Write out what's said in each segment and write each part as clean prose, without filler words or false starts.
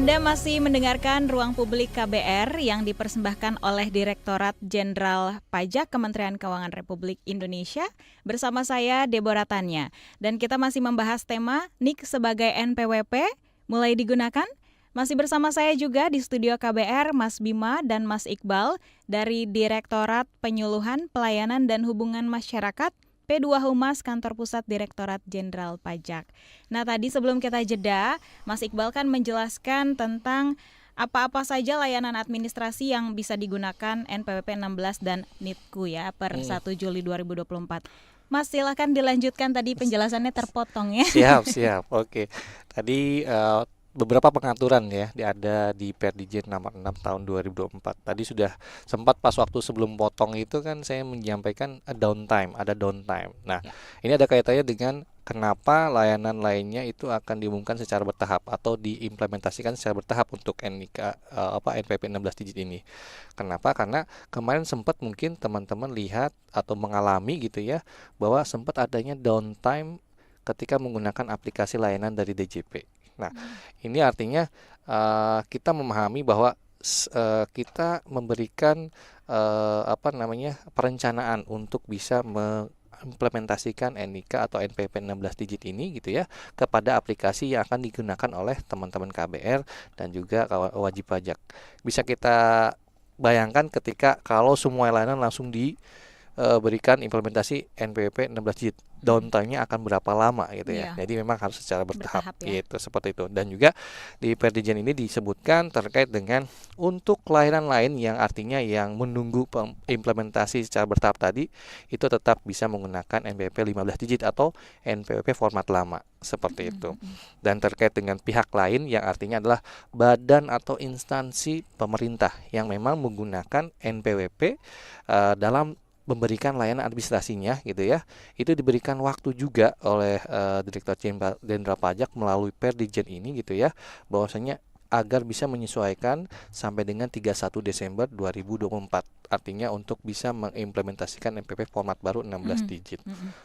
Anda masih mendengarkan Ruang Publik KBR yang dipersembahkan oleh Direktorat Jenderal Pajak Kementerian Keuangan Republik Indonesia bersama saya Deborah Tanya. Dan kita masih membahas tema NIK sebagai NPWP mulai digunakan. Masih bersama saya juga di studio KBR Mas Bima dan Mas Iqbal dari Direktorat Penyuluhan Pelayanan dan Hubungan Masyarakat P2 Humas Kantor Pusat Direktorat Jenderal Pajak. Nah tadi sebelum kita jeda, Mas Iqbal kan menjelaskan tentang apa-apa saja layanan administrasi yang bisa digunakan NPWP 16 dan NITKU ya per 1 Juli 2024. Mas silahkan dilanjutkan, tadi penjelasannya terpotong ya. Siap. Oke. Tadi beberapa pengaturan ya ada di Perdijen nomor 6 tahun 2024. Tadi sudah sempat pas waktu sebelum potong itu kan saya menyampaikan ada downtime. Nah, ini ada kaitannya dengan kenapa layanan lainnya itu akan diumumkan secara bertahap atau diimplementasikan secara bertahap untuk NPWP 16 digit ini. Kenapa? Karena kemarin sempat mungkin teman-teman lihat atau mengalami gitu ya bahwa sempat adanya downtime ketika menggunakan aplikasi layanan dari DJP. Nah, ini artinya kita memahami bahwa kita memberikan perencanaan untuk bisa mengimplementasikan NIK atau NPWP 16 digit ini gitu ya kepada aplikasi yang akan digunakan oleh teman-teman KBR dan juga wajib pajak. Bisa kita bayangkan ketika kalau semua layanan langsung berikan implementasi NPWP 16 digit, downtime-nya akan berapa lama gitu ya. Jadi memang harus secara bertahap ya. Gitu, seperti itu. Dan juga di Perdijen ini disebutkan terkait dengan untuk layanan lain yang artinya yang menunggu implementasi secara bertahap tadi itu tetap bisa menggunakan NPWP 15 digit atau NPWP format lama seperti itu. Dan terkait dengan pihak lain yang artinya adalah badan atau instansi pemerintah yang memang menggunakan NPWP dalam memberikan layanan administrasinya gitu ya, itu diberikan waktu juga oleh Direktur Jenderal Pajak melalui Perdijen ini gitu ya, bahwasanya agar bisa menyesuaikan sampai dengan 31 Desember 2024. Artinya untuk bisa mengimplementasikan NPWP format baru 16 digit.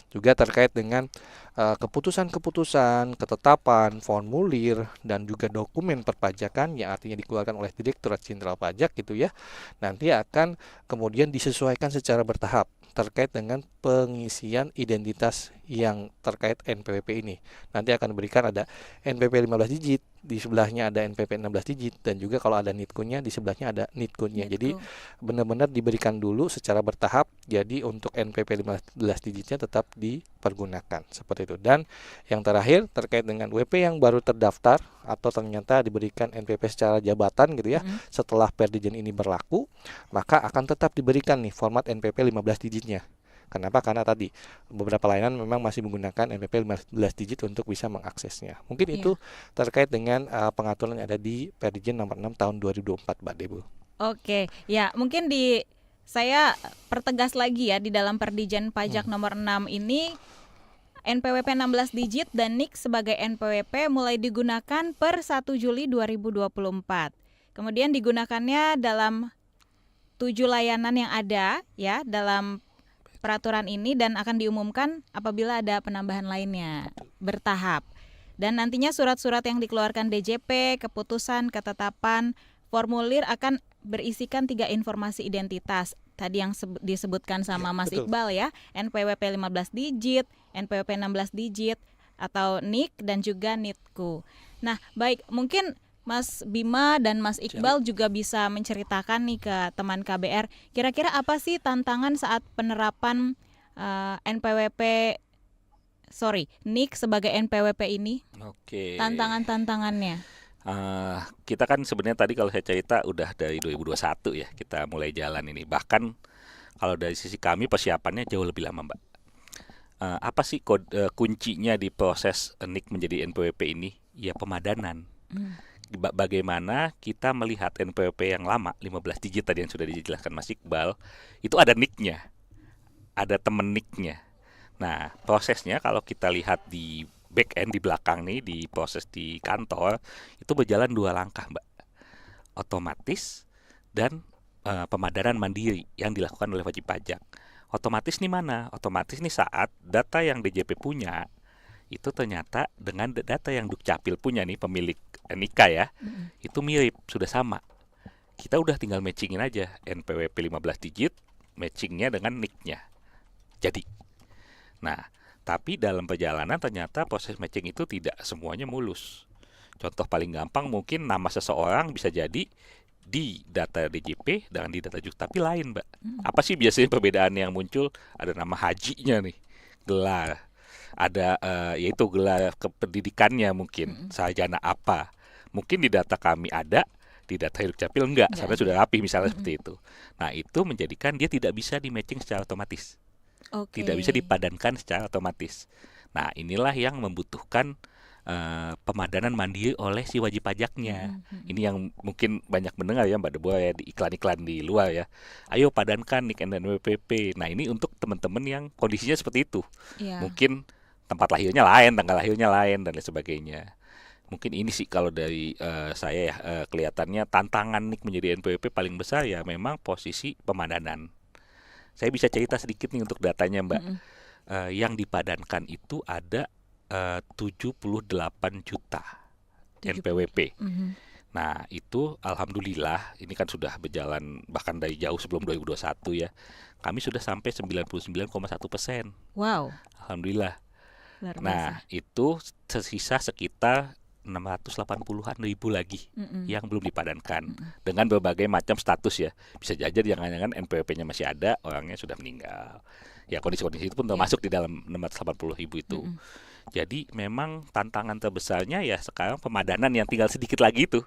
Juga terkait dengan keputusan-keputusan, ketetapan, formulir dan juga dokumen perpajakan yang artinya dikeluarkan oleh Direktorat Jenderal Pajak gitu ya. Nanti akan kemudian disesuaikan secara bertahap terkait dengan pengisian identitas yang terkait NPWP ini. Nanti akan diberikan ada NPWP 15 digit, di sebelahnya ada NPWP 16 digit, dan juga kalau ada NITKU-nya, di sebelahnya ada NITKU-nya. Jadi benar-benar diberikan dulu secara bertahap, jadi untuk NPWP 15 digitnya tetap dipergunakan, seperti itu. Dan yang terakhir terkait dengan WP yang baru terdaftar atau ternyata diberikan NPWP secara jabatan gitu ya, setelah Perdijen ini berlaku, maka akan tetap diberikan nih format NPWP 15 digitnya. Kenapa? Karena tadi beberapa layanan memang masih menggunakan NPWP 15 digit untuk bisa mengaksesnya. Mungkin itu terkait dengan pengaturan yang ada di Perdijen nomor 6 tahun 2024, Mbak Debu. Oke, ya mungkin saya pertegas lagi ya, di dalam Perdijen Pajak nomor 6 ini NPWP 16 digit dan NIK sebagai NPWP mulai digunakan per 1 Juli 2024. Kemudian digunakannya dalam 7 layanan yang ada ya dalam peraturan ini dan akan diumumkan apabila ada penambahan lainnya bertahap. Dan nantinya surat-surat yang dikeluarkan DJP, keputusan, ketetapan, formulir akan berisikan 3 informasi identitas. Tadi yang disebutkan sama Mas Iqbal ya, NPWP 15 digit, NPWP 16 digit, atau NIK dan juga NITKU. Nah, baik, mungkin Mas Bima dan Mas Iqbal juga bisa menceritakan nih ke teman KBR, kira-kira apa sih tantangan saat penerapan NIK sebagai NPWP ini? Oke. Tantangan-tantangannya. Kita kan sebenarnya tadi kalau saya cerita udah dari 2021 ya kita mulai jalan ini. Bahkan kalau dari sisi kami persiapannya jauh lebih lama, Mbak. Apa sih kuncinya di proses NIK menjadi NPWP ini? Ya pemadanan. Bagaimana kita melihat NPWP yang lama 15 digit tadi yang sudah dijelaskan Mas Iqbal, itu ada NIK-nya, ada temen NIK-nya. Nah, prosesnya kalau kita lihat di back end di belakang nih, di proses di kantor, itu berjalan 2 langkah, Mbak. Otomatis dan pemadanan mandiri yang dilakukan oleh wajib pajak. Otomatis nih mana? Otomatis nih saat data yang DJP punya itu ternyata dengan data yang Dukcapil punya nih, pemilik NIK ya, itu mirip, sudah sama. Kita udah tinggal matchingin aja NPWP 15 digit, matchingnya dengan NIK-nya. Jadi, nah, tapi dalam perjalanan ternyata proses matching itu tidak semuanya mulus. Contoh paling gampang mungkin nama seseorang bisa jadi di data DJP dengan di data Dukcapil lain, Mbak. Apa sih biasanya perbedaan yang muncul? Ada nama hajinya nih, gelar. Ada yaitu gelar kependidikannya mungkin, sarjana apa. Mungkin di data kami ada, di data Dukcapil enggak, sampai sudah rapi misalnya seperti itu. Nah, itu menjadikan dia tidak bisa di-matching secara otomatis. Tidak bisa dipadankan secara otomatis. Nah, inilah yang membutuhkan pemadanan mandiri oleh si wajib pajaknya. Ini yang mungkin banyak mendengar ya Mbak Deborah ya, di iklan-iklan di luar ya. Ayo padankan NIK dan NPWP. Nah, ini untuk teman-teman yang kondisinya seperti itu. Mungkin tempat lahirnya lain, tanggal lahirnya lain dan lain sebagainya. Mungkin ini sih kalau dari saya ya, kelihatannya tantangan NIK menjadi NPWP paling besar ya memang posisi pemadanan. Saya bisa cerita sedikit nih untuk datanya Mbak. Yang dipadankan itu ada 78 juta NPWP. Nah, itu alhamdulillah ini kan sudah berjalan bahkan dari jauh sebelum 2021 ya. Kami sudah sampai 99,1%. Wow. Alhamdulillah. Luar biasa. Nah, itu tersisa sekitar 680-an ribu lagi yang belum dipadankan dengan berbagai macam status ya. Bisa jadi jangan-jangan NPWP-nya masih ada, orangnya sudah meninggal. Ya, kondisi-kondisi itu pun termasuk di dalam 680 ribu itu. Jadi memang tantangan terbesarnya ya sekarang pemadanan yang tinggal sedikit lagi itu.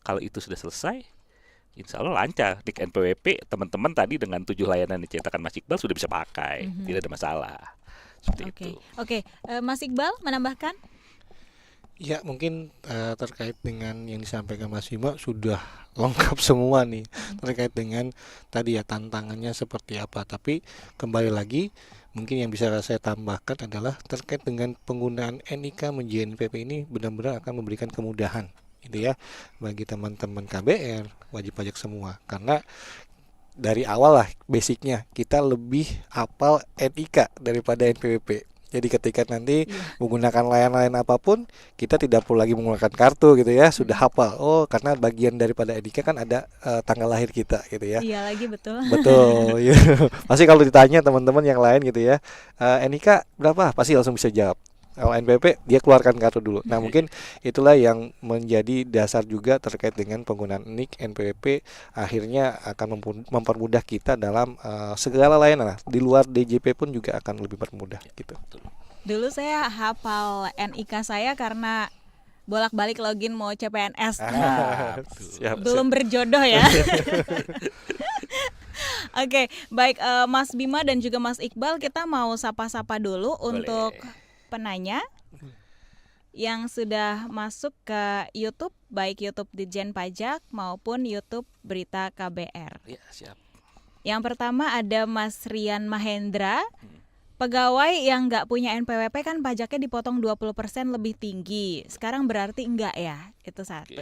Kalau itu sudah selesai, insya Allah lancar. NIK NPWP teman-teman tadi dengan 7 layanan yang diceritakan Mas Iqbal sudah bisa pakai, tidak ada masalah. Seperti itu. Oke. Mas Iqbal menambahkan? Ya, mungkin terkait dengan yang disampaikan Mas Bima sudah lengkap semua nih terkait dengan tadi ya tantangannya seperti apa. Tapi kembali lagi mungkin yang bisa saya tambahkan adalah terkait dengan penggunaan NIK menjadi NPWP ini benar-benar akan memberikan kemudahan gitu ya bagi teman-teman KBR, wajib pajak semua. Karena dari awal lah basicnya kita lebih hafal NIK daripada NPWP. Jadi ketika nanti menggunakan layanan apapun, kita tidak perlu lagi menggunakan kartu gitu ya, sudah hafal. Oh, karena bagian daripada NIK kan ada tanggal lahir kita gitu ya. Iya lagi betul. Betul. Pasti kalau ditanya teman-teman yang lain gitu ya, NIK berapa? Pasti langsung bisa jawab. Kalau NPWP dia keluarkan kartu dulu. Nah, mungkin itulah yang menjadi dasar juga terkait dengan penggunaan NIK NPWP akhirnya akan mempermudah kita dalam segala layanan. Di luar DJP pun juga akan lebih bermudah gitu. Dulu saya hafal NIK saya karena bolak-balik login mau CPNS. Belum berjodoh ya. Oke, baik Mas Bima dan juga Mas Iqbal, kita mau sapa-sapa dulu. Boleh. Untuk penanya yang sudah masuk ke YouTube, baik YouTube Ditjen Pajak maupun YouTube Berita KBR. Ya, siap. Yang pertama ada Mas Rian Mahendra. Pegawai yang nggak punya NPWP kan pajaknya dipotong 20% lebih tinggi. Sekarang berarti enggak ya? Itu satu.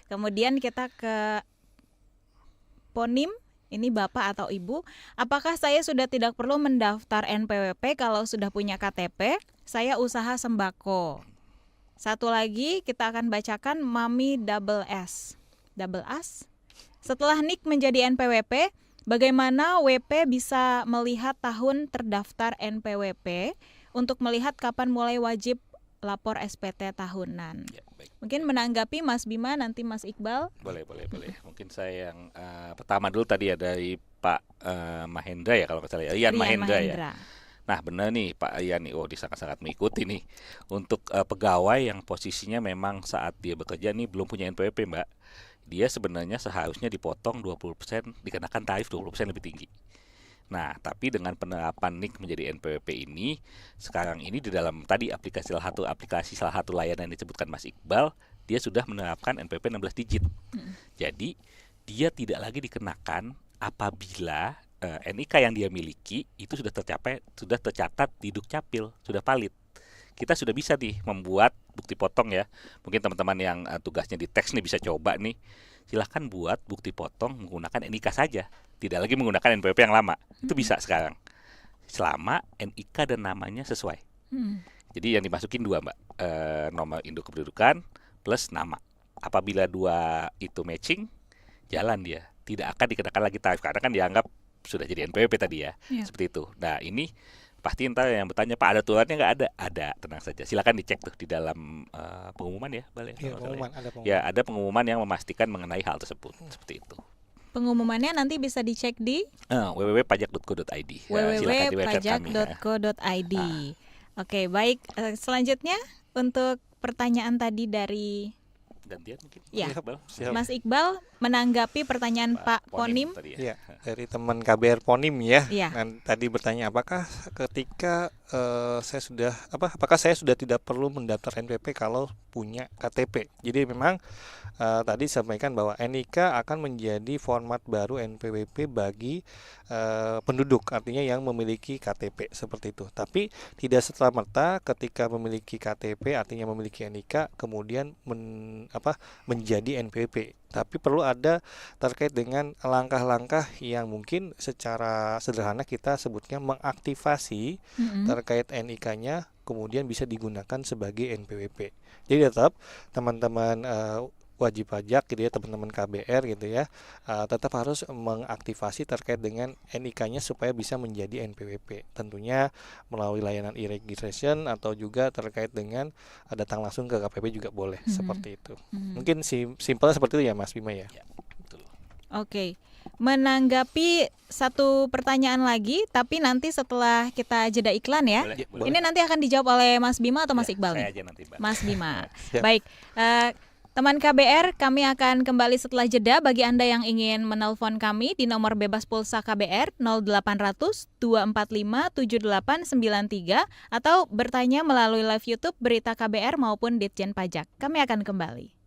Kemudian kita ke Ponim. Ini Bapak atau Ibu, apakah saya sudah tidak perlu mendaftar NPWP kalau sudah punya KTP? Saya usaha sembako. Satu lagi kita akan bacakan Mami Double S. Setelah NIK menjadi NPWP, bagaimana WP bisa melihat tahun terdaftar NPWP untuk melihat kapan mulai wajib lapor SPT tahunan? Ya, mungkin menanggapi Mas Bima, nanti Mas Iqbal. Boleh. Mungkin saya yang pertama dulu tadi ya dari Pak Mahendra ya kalau nggak salah ya, Rian Mahendra ya. Nah benar nih Pak Rian nih, sangat-sangat mengikuti nih untuk pegawai yang posisinya memang saat dia bekerja nih belum punya NPWP Mbak. Dia sebenarnya seharusnya dipotong 20%, dikenakan tarif 20% lebih tinggi. Nah, tapi dengan penerapan NIK menjadi NPWP ini, sekarang ini di dalam tadi salah satu layanan yang disebutkan Mas Iqbal, dia sudah menerapkan NPWP 16 digit. Jadi, dia tidak lagi dikenakan apabila NIK yang dia miliki itu sudah tercatat di Dukcapil, sudah valid. Kita sudah bisa nih membuat bukti potong ya. Mungkin teman-teman yang tugasnya di teks nih bisa coba nih. Silahkan buat bukti potong menggunakan NIK saja, tidak lagi menggunakan NPWP yang lama. Itu bisa sekarang, selama NIK dan namanya sesuai. Jadi yang dimasukin dua Mbak, nomor induk kependudukan plus nama. Apabila dua itu matching, jalan dia. Tidak akan dikenakan lagi tarif karena kan dianggap sudah jadi NPWP tadi ya. Iya. Seperti itu. Nah ini pasti ntar yang bertanya Pak ada aturannya nggak ada? Ada, tenang saja. Silakan dicek tuh di dalam pengumuman ya, Bal, Iya, kalau nggak salah pengumuman, ada ya. pengumuman. Ya ada pengumuman yang memastikan mengenai hal tersebut. Seperti itu. Pengumumannya nanti bisa dicek di www.pajak.co.id. Ya, silakan di website kami. Ya. www.pajak.co.id. Oke, baik. Selanjutnya untuk pertanyaan tadi dari Gantian mungkin. Ya. Bal. Siap. Mas Iqbal menanggapi pertanyaan Pak Ponim. tadi ya. Iya, dari teman KBR Ponim ya. Iya. Dan tadi bertanya apakah ketika apakah saya sudah tidak perlu mendaftar NPP kalau punya KTP. Jadi memang tadi disampaikan bahwa NIK akan menjadi format baru NPWP bagi penduduk, artinya yang memiliki KTP seperti itu. Tapi tidak serta-merta ketika memiliki KTP artinya memiliki NIK kemudian menjadi NPWP. Tapi perlu ada terkait dengan langkah-langkah yang mungkin secara sederhana kita sebutnya mengaktifasi terkait NIK-nya kemudian bisa digunakan sebagai NPWP. Jadi tetap teman-teman wajib pajak gitu ya, teman-teman KBR gitu ya, tetap harus mengaktifasi terkait dengan NIK-nya supaya bisa menjadi NPWP. Tentunya melalui layanan e-registration atau juga terkait dengan datang langsung ke KPP juga boleh seperti itu. Mungkin simpelnya seperti itu ya Mas Bima ya. Ya, betul. Oke. Menanggapi satu pertanyaan lagi, tapi nanti setelah kita jeda iklan ya. Boleh. Ini nanti akan dijawab oleh Mas Bima atau Mas Ya, Iqbal saya nih? aja nanti, Mbak. Mas Bima. Siap. Baik. Teman KBR, kami akan kembali setelah jeda. Bagi Anda yang ingin menelpon kami di nomor bebas pulsa KBR 0800 245 7893 atau bertanya melalui live YouTube Berita KBR maupun Ditjen Pajak. Kami akan kembali.